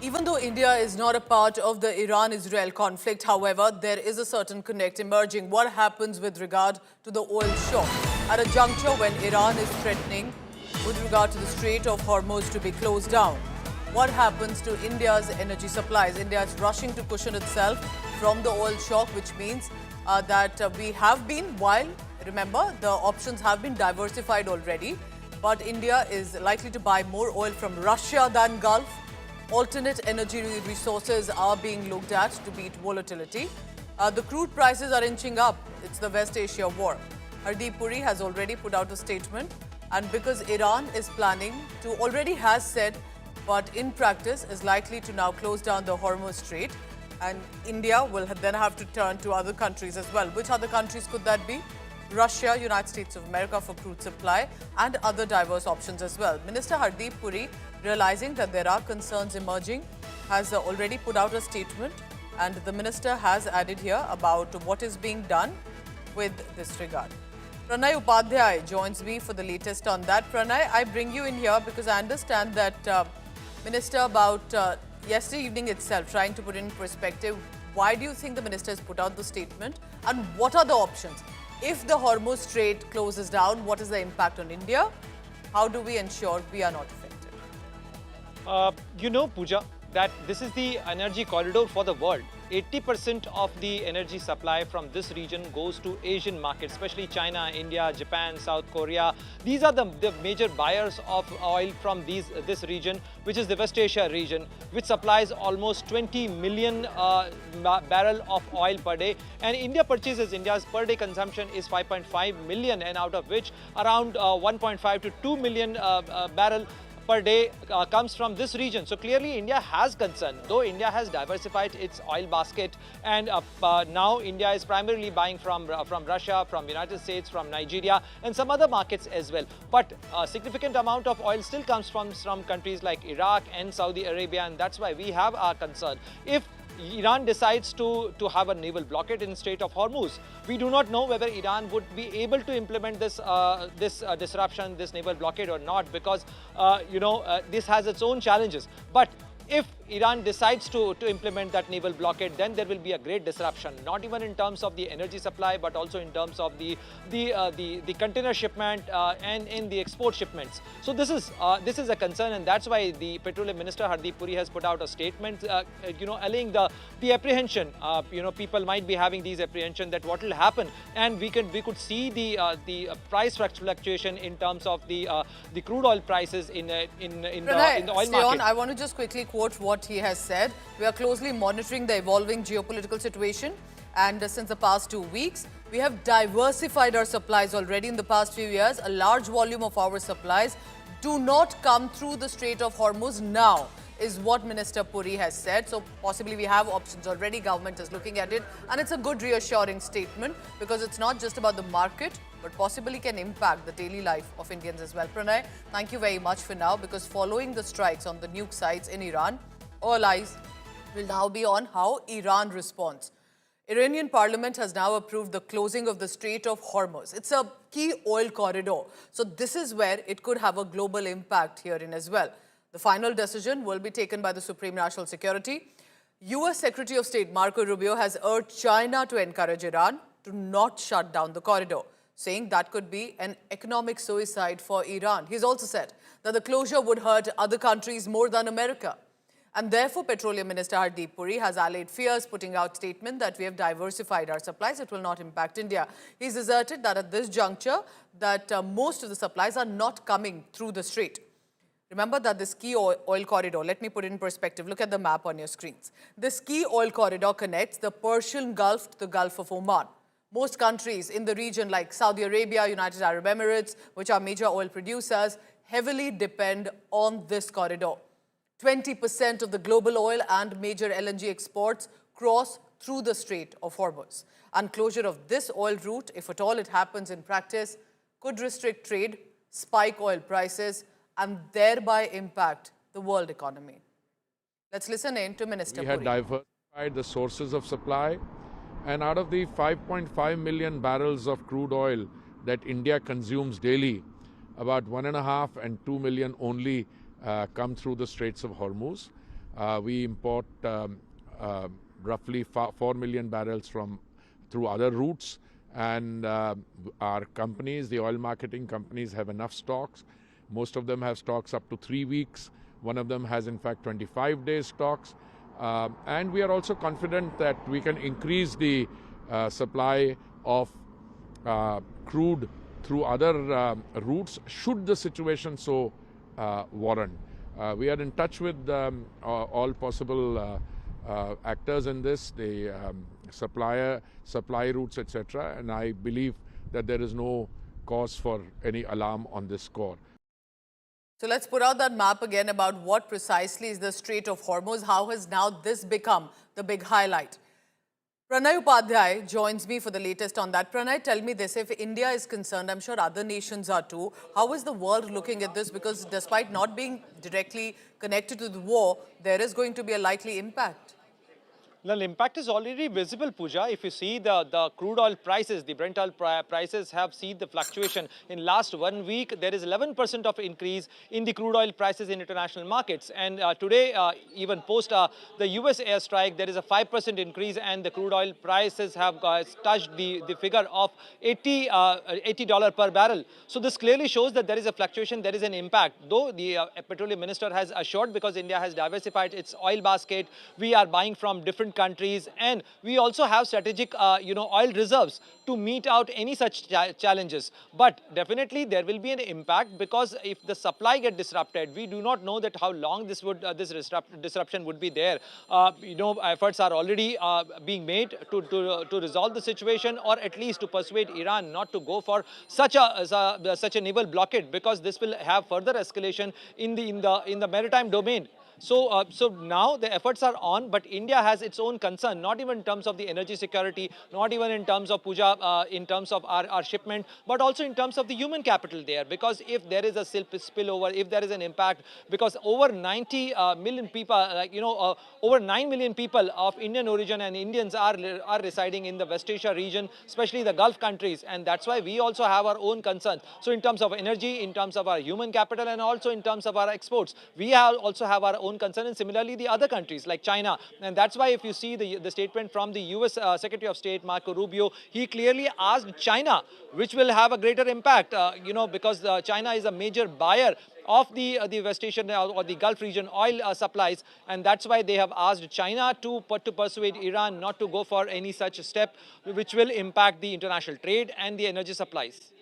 Even though India is not a part of the Iran-Israel conflict, however, there is a certain connect emerging. What happens with regard to the oil shock? At a juncture when Iran is threatening with regard to the Strait of Hormuz to be closed down, what happens to India's energy supplies? India is rushing to cushion itself from the oil shock, which means that we have been, while, remember, the options have been diversified already, but India is likely to buy more oil from Russia than Gulf. Alternate energy resources are being looked at to beat volatility. The crude prices are inching up. It's the West Asia war. Hardeep Puri has already put out a statement, and because Iran is planning to, already has said, but in practice is likely to now close down the Hormuz Strait, and India will then have to turn to other countries as well. Which other countries could that be? Russia, United States of America for crude supply, and other diverse options as well. Minister Hardeep Puri, realizing that there are concerns emerging, has already put out a statement, and the minister has added here about what is being done with this regard. Pranay Upadhyay joins me for the latest on that. Pranay, I bring you in here because I understand that Minister, about yesterday evening itself, trying to put in perspective, why do you think the minister has put out the statement, and what are the options? If the Hormuz Strait closes down, what is the impact on India? How do we ensure we are not affected? You know, Pooja, that this is the energy corridor for the world. 80% of the energy supply from this region goes to Asian markets, especially China, India, Japan, South Korea. These are the major buyers of oil from this region, which is the West Asia region, which supplies almost 20 million barrel of oil per day. And India purchases, India's per day consumption is 5.5 million, and out of which around 1.5 to 2 million barrel per day comes from this region. So clearly India has concern, though India has diversified its oil basket, and now India is primarily buying from Russia, from United States, from Nigeria and some other markets as well. But a significant amount of oil still comes from countries like Iraq and Saudi Arabia, and that's why we have our concern. If Iran decides to have a naval blockade in Strait of Hormuz, we do not know whether Iran would be able to implement this disruption, this naval blockade or not, because this has its own challenges. But if Iran decides to implement that naval blockade, then there will be a great disruption, not even in terms of the energy supply, but also in terms of the container shipment and in the export shipments. So this is a concern, and that's why the Petroleum Minister Hardeep Puri has put out a statement, allaying the apprehension. People might be having these apprehension that what will happen, and we could see the price fluctuation in terms of the crude oil prices in the oil market. I want to just quickly quote what he has said. We are closely monitoring the evolving geopolitical situation, and since the past 2 weeks, we have diversified our supplies already. In the past few years, a large volume of our supplies do not come through the Strait of Hormuz now, is what Minister Puri has said. So possibly we have options already. Government is looking at it, and it's a good reassuring statement because it's not just about the market, but possibly can impact the daily life of Indians as well. Pranay, thank you very much for now, because following the strikes on the nuke sites in Iran, all eyes will now be on how Iran responds. Iranian parliament has now approved the closing of the Strait of Hormuz. It's a key oil corridor, so this is where it could have a global impact herein as well. The final decision will be taken by the Supreme National Security. US Secretary of State Marco Rubio has urged China to encourage Iran to not shut down the corridor, saying that could be an economic suicide for Iran. He's also said that the closure would hurt other countries more than America. And therefore, Petroleum Minister Hardeep Puri has allayed fears, putting out statement that we have diversified our supplies. It will not impact India. He's asserted that at this juncture, that most of the supplies are not coming through the strait. Remember that this key oil corridor, let me put it in perspective. Look at the map on your screens. This key oil corridor connects the Persian Gulf to the Gulf of Oman. Most countries in the region like Saudi Arabia, United Arab Emirates, which are major oil producers, heavily depend on this corridor. 20% of the global oil and major LNG exports cross through the Strait of Hormuz. And closure of this oil route, if at all it happens in practice, could restrict trade, spike oil prices, and thereby impact the world economy. Let's listen in to Minister Puri. We had diversified the sources of supply, and out of the 5.5 million barrels of crude oil that India consumes daily, about 1.5 and 2 million only come through the Straits of Hormuz. We import roughly 4 million barrels through other routes, and our companies, the oil marketing companies, have enough stocks. Most of them have stocks up to 3 weeks. One of them has in fact 25 days stocks. And we are also confident that we can increase the supply of crude through other routes should the situation so warrant. We are in touch with all possible actors in this, the supply routes, etc. And I believe that there is no cause for any alarm on this score. So let's put out that map again about what precisely is the Strait of Hormuz. How has now this become the big highlight? Pranay Upadhyay joins me for the latest on that. Pranay, tell me this, if India is concerned, I'm sure other nations are too. How is the world looking at this? Because despite not being directly connected to the war, there is going to be a likely impact. Well, impact is already visible, Pooja. If you see the crude oil prices, the Brent oil prices have seen the fluctuation. In last 1 week, there is 11% of increase in the crude oil prices in international markets. And today, even post the US airstrike, there is a 5% increase, and the crude oil prices have touched the figure of $80 per barrel. So this clearly shows that there is a fluctuation, there is an impact. Though the Petroleum Minister has assured, because India has diversified its oil basket, we are buying from different countries, and we also have strategic oil reserves to meet out any such challenges. But definitely there will be an impact, because if the supply get disrupted, we do not know that how long this disruption would be there. Efforts are already being made to resolve the situation, or at least to persuade Iran not to go for such a naval blockade, because this will have further escalation in the maritime domain. So now the efforts are on, but India has its own concern, not even in terms of the energy security, not even in terms of Pooja, in terms of our shipment, but also in terms of the human capital there. Because if there is a spillover, if there is an impact, because over 90 million people, over 9 million people of Indian origin and Indians are residing in the West Asia region, especially the Gulf countries, and that's why we also have our own concerns. So in terms of energy, in terms of our human capital, and also in terms of our exports, we also have our own concern, and similarly the other countries like China. And that's why if you see the statement from the US Secretary of State Marco Rubio, he clearly asked China, which will have a greater impact, because China is a major buyer of the West Asian or the Gulf region oil supplies, and that's why they have asked China to persuade Iran not to go for any such step which will impact the international trade and the energy supplies.